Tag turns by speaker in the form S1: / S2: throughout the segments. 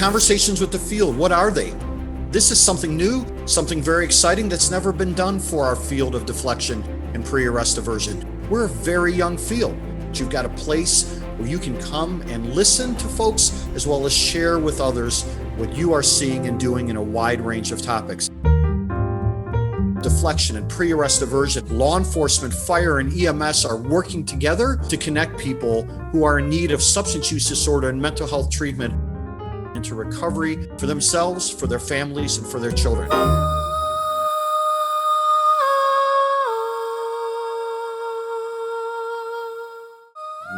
S1: conversations with the field, what are they? This is something new, something very exciting that's never been done for our field of deflection and pre-arrest diversion. We're a very young field, but you've got a place where you can come and listen to folks as well as share with others what you are seeing and doing in a wide range of topics. Deflection and pre-arrest diversion, law enforcement, fire, and EMS are working together to connect people who are in need of substance use disorder and mental health treatment into recovery for themselves, for their families, and for their children.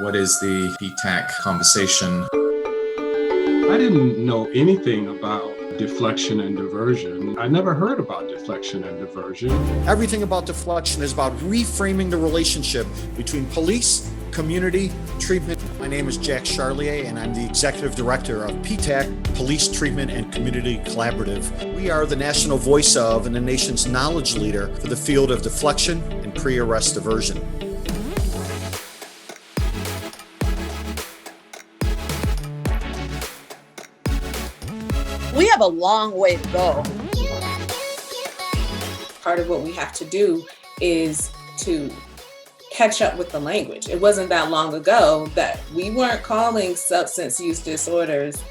S2: What is the PTACC conversation?
S3: I didn't know anything about deflection and diversion. I never heard about deflection and diversion.
S1: Everything about deflection is about reframing the relationship between police, community, treatment. My name is Jack Charlier, and I'm the Executive Director of PTACC, Police Treatment and Community Collaborative. We are the national voice of and the nation's knowledge leader for the field of deflection and pre-arrest diversion.
S4: We have a long way to go.
S5: Part of what we have to do is to catch up with the language. It wasn't that long ago that we weren't calling substance use disorders.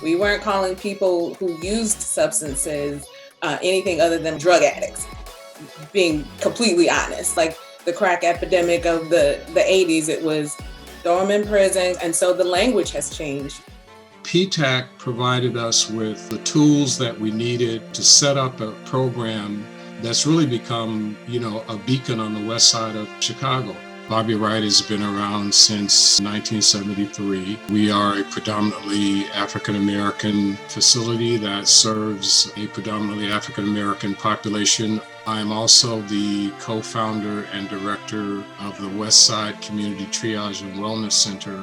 S5: We weren't calling people who used substances anything other than drug addicts, being completely honest. Like the crack epidemic of the 80s, it was throw them in prison. And so the language has changed.
S3: PTACC provided us with the tools that we needed to set up a program that's really become, a beacon on the west side of Chicago. Bobby Wright has been around since 1973. We are a predominantly African-American facility that serves a predominantly African-American population. I am also the co-founder and director of the West Side Community Triage and Wellness Center,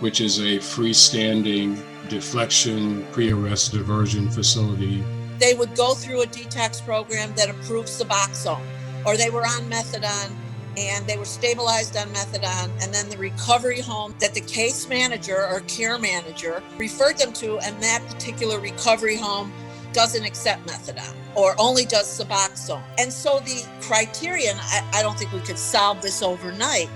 S3: which is a freestanding deflection, pre-arrest diversion facility.
S4: They would go through a detox program that approved Suboxone, or they were on methadone and they were stabilized on methadone, and then the recovery home that the case manager or care manager referred them to, and that particular recovery home doesn't accept methadone or only does Suboxone. And so the criterion, I don't think we could solve this overnight,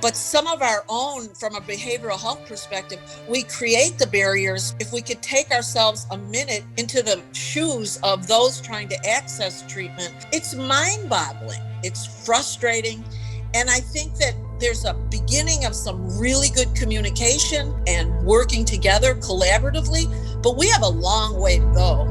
S4: but some of our own, from a behavioral health perspective, we create the barriers. If we could take ourselves a minute into the shoes of those trying to access treatment, it's mind-boggling, it's frustrating. And I think that there's a beginning of some really good communication and working together collaboratively, but we have a long way to go.